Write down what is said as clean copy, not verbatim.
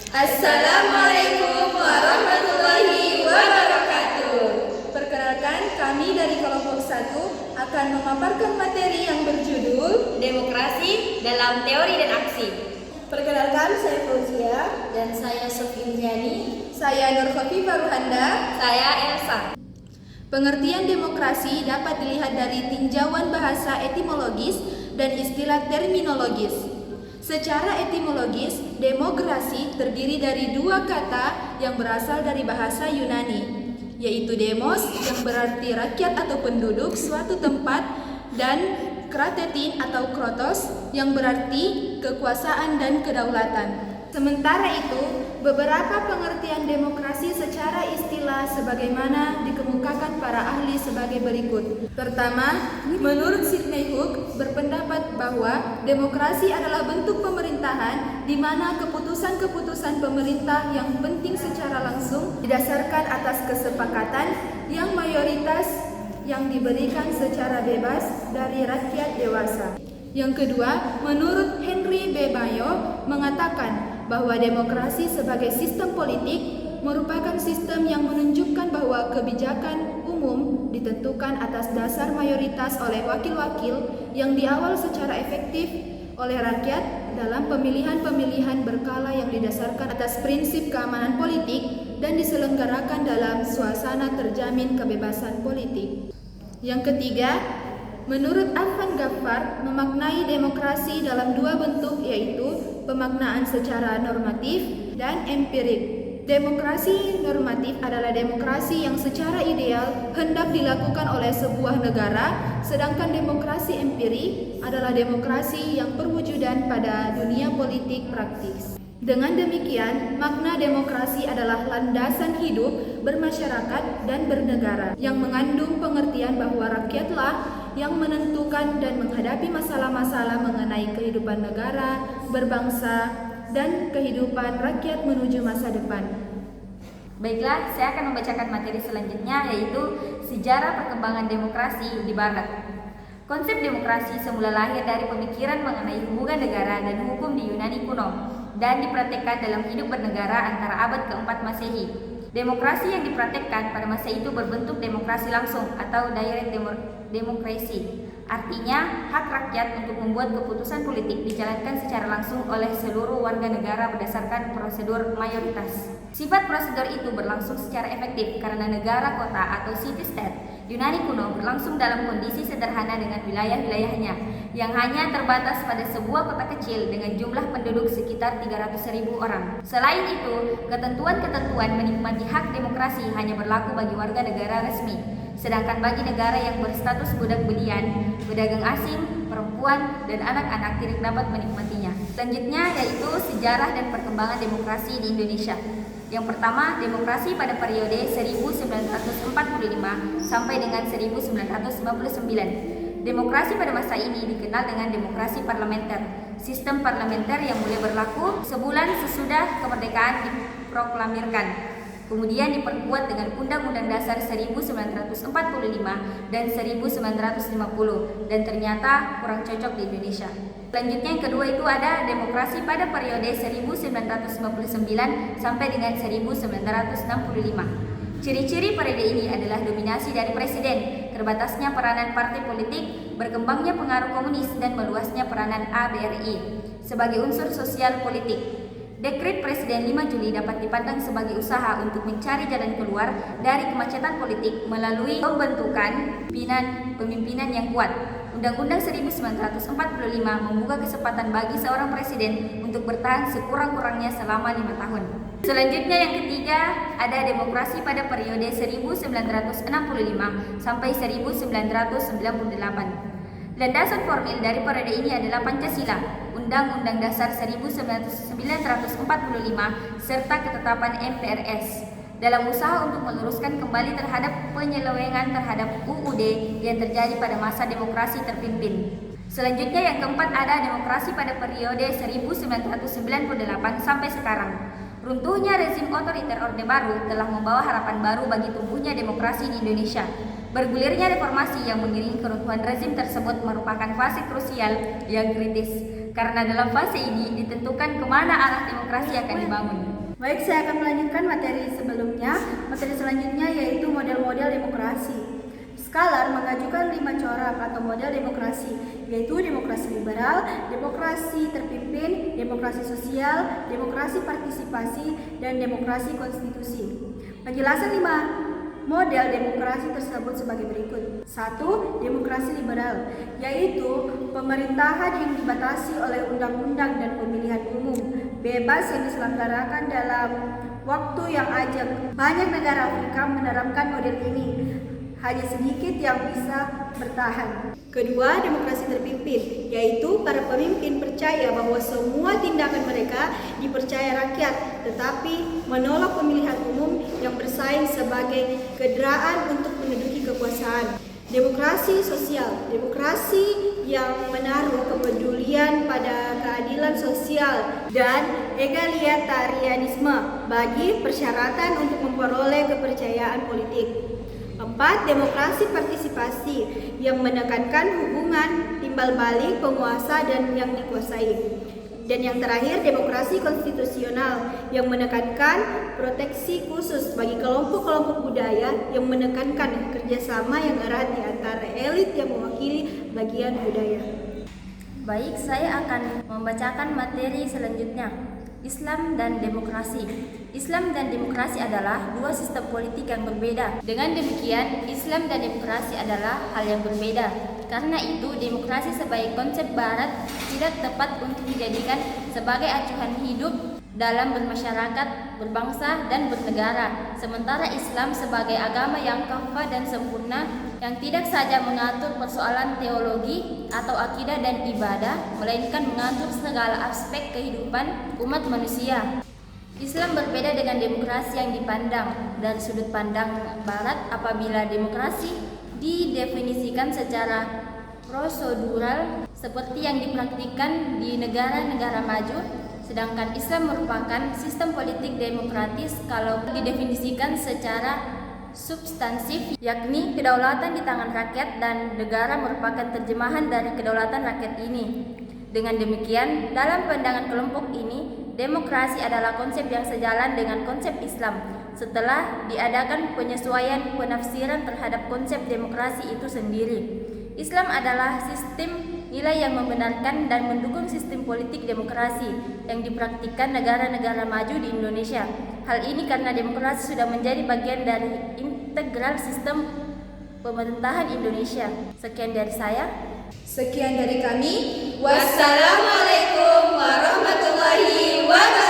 Assalamualaikum warahmatullahi wabarakatuh. Perkenalkan, kami dari kelompok 1 akan memaparkan materi yang berjudul Demokrasi dalam Teori dan Aksi. Perkenalkan, saya Fauzia. Dan saya Sofianjani. Saya Nur Khofifah Ruhanda. Saya Elsa. Pengertian demokrasi dapat dilihat dari tinjauan bahasa etimologis dan istilah terminologis. Secara etimologis, demokrasi terdiri dari dua kata yang berasal dari bahasa Yunani, yaitu demos yang berarti rakyat atau penduduk suatu tempat dan kratetin atau krotos yang berarti kekuasaan dan kedaulatan. Sementara itu, beberapa pengertian demokrasi secara istilah sebagaimana dikemukakan para ahli sebagai berikut. Pertama, menurut Sidney Hook berpendapat bahwa demokrasi adalah bentuk pemerintahan di mana keputusan-keputusan pemerintah yang penting secara langsung didasarkan atas kesepakatan yang mayoritas yang diberikan secara bebas dari rakyat dewasa. Yang kedua, menurut Henry B. Mayo mengatakan bahwa demokrasi sebagai sistem politik merupakan sistem yang menunjukkan bahwa kebijakan umum ditentukan atas dasar mayoritas oleh wakil-wakil yang diawal secara efektif oleh rakyat dalam pemilihan-pemilihan berkala yang didasarkan atas prinsip keamanan politik dan diselenggarakan dalam suasana terjamin kebebasan politik. Yang ketiga, menurut Afan Ghaffar memaknai demokrasi dalam dua bentuk, yaitu pemaknaan secara normatif dan empirik. Demokrasi normatif adalah demokrasi yang secara ideal hendak dilakukan oleh sebuah negara, sedangkan demokrasi empirik adalah demokrasi yang perwujudan pada dunia politik praktis. Dengan demikian, makna demokrasi adalah landasan hidup bermasyarakat dan bernegara yang mengandung pengertian bahwa rakyatlah yang menentukan dan menghadapi masalah-masalah mengenai kehidupan negara, berbangsa, dan kehidupan rakyat menuju masa depan. Baiklah, saya akan membacakan materi selanjutnya, yaitu sejarah perkembangan demokrasi di Barat. Konsep demokrasi semula lahir dari pemikiran mengenai hubungan negara dan hukum di Yunani kuno dan dipraktekkan dalam hidup bernegara antara abad ke-4 Masehi. Demokrasi yang dipraktekkan pada masa itu berbentuk demokrasi langsung atau direct democracy. Artinya, hak rakyat untuk membuat keputusan politik dijalankan secara langsung oleh seluruh warga negara berdasarkan prosedur mayoritas. Sifat prosedur itu berlangsung secara efektif karena negara kota atau city-state Yunani kuno berlangsung dalam kondisi sederhana dengan wilayah-wilayahnya yang hanya terbatas pada sebuah kota kecil dengan jumlah penduduk sekitar 300.000 orang. Selain itu, ketentuan-ketentuan menikmati hak demokrasi hanya berlaku bagi warga negara resmi, sedangkan bagi negara yang berstatus budak belian, pedagang asing, perempuan, dan anak-anak tidak dapat menikmatinya. Selanjutnya yaitu sejarah dan perkembangan demokrasi di Indonesia. Yang pertama, demokrasi pada periode 1945 sampai dengan 1959. Demokrasi pada masa ini dikenal dengan demokrasi parlementer. Sistem parlementer yang mulai berlaku sebulan sesudah kemerdekaan diproklamirkan. Kemudian diperkuat dengan Undang-Undang Dasar 1945 dan 1950 dan ternyata kurang cocok di Indonesia. Selanjutnya yang kedua itu ada demokrasi pada periode 1959 sampai dengan 1965. Ciri-ciri periode ini adalah dominasi dari presiden, terbatasnya peranan partai politik, berkembangnya pengaruh komunis dan meluasnya peranan ABRI sebagai unsur sosial politik. Dekret Presiden 5 Juli dapat dipandang sebagai usaha untuk mencari jalan keluar dari kemacetan politik melalui pembentukan pemimpinan yang kuat. Undang-Undang 1945 membuka kesempatan bagi seorang presiden untuk bertahan sekurang-kurangnya selama 5 tahun. Selanjutnya yang ketiga ada demokrasi pada periode 1965 sampai 1998. Landasan formil dari periode ini adalah Pancasila, Undang-Undang Dasar 1945, serta ketetapan MPRS. Dalam usaha untuk meluruskan kembali terhadap penyelewengan terhadap UUD yang terjadi pada masa demokrasi terpimpin. Selanjutnya yang keempat ada demokrasi pada periode 1998 sampai sekarang. Runtuhnya rezim otoriter Orde Baru telah membawa harapan baru bagi tumbuhnya demokrasi di Indonesia. Bergulirnya reformasi yang mengiringi keruntuhan rezim tersebut merupakan fase krusial yang kritis, karena dalam fase ini ditentukan kemana arah demokrasi akan dibangun. Baik, saya akan melanjutkan materi sebelumnya. Materi selanjutnya yaitu model-model demokrasi. Skalar mengajukan 5 corak atau model demokrasi, yaitu demokrasi liberal, demokrasi terpimpin, demokrasi sosial, demokrasi partisipasi, dan demokrasi konstitusi. Penjelasan 5 model demokrasi tersebut sebagai berikut. 1. Demokrasi liberal, yaitu pemerintahan yang dibatasi oleh undang-undang dan pemilihan umum, bebas yang diselenggarakan dalam waktu yang ajak. Banyak negara Afrika menerapkan model ini, hanya sedikit yang bisa bertahan. Kedua, demokrasi terpimpin, yaitu para pemimpin percaya bahwa semua tindakan mereka dipercaya rakyat, tetapi menolak pemilihan umum yang bersaing sebagai kendaraan untuk menduduki kekuasaan. Demokrasi sosial, demokrasi yang menaruh kepedulian pada keadilan sosial dan egalitarianisme bagi persyaratan untuk memperoleh kepercayaan politik. 4. Demokrasi partisipasi yang menekankan hubungan timbal balik penguasa dan yang dikuasai. Dan yang terakhir, demokrasi konstitusional yang menekankan proteksi khusus bagi kelompok-kelompok budaya yang menekankan kerjasama yang erat di antara elit yang mewakili bagian budaya. Baik, saya akan membacakan materi selanjutnya. Islam dan demokrasi. Islam dan demokrasi adalah dua sistem politik yang berbeda. Dengan demikian, Islam dan demokrasi adalah hal yang berbeda. Karena itu, demokrasi sebagai konsep barat tidak tepat untuk dijadikan sebagai acuan hidup dalam bermasyarakat, berbangsa, dan bernegara. Sementara Islam sebagai agama yang kafah dan sempurna, yang tidak saja mengatur persoalan teologi atau akidah dan ibadah, melainkan mengatur segala aspek kehidupan umat manusia. Islam berbeda dengan demokrasi yang dipandang dari sudut pandang barat apabila demokrasi didefinisikan secara prosedural seperti yang dipraktikkan di negara-negara maju, sedangkan Islam merupakan sistem politik demokratis kalau didefinisikan secara substansif, yakni kedaulatan di tangan rakyat dan negara merupakan terjemahan dari kedaulatan rakyat ini. Dengan demikian, dalam pandangan kelompok ini, demokrasi adalah konsep yang sejalan dengan konsep Islam. Setelah diadakan penyesuaian penafsiran terhadap konsep demokrasi itu sendiri, Islam adalah sistem nilai yang membenarkan dan mendukung sistem politik demokrasi yang dipraktikkan negara-negara maju di Indonesia. Hal ini karena demokrasi sudah menjadi bagian dari integral sistem pemerintahan Indonesia. Sekian dari saya. Sekian dari kami. Wassalamualaikum warahmatullahi wabarakatuh.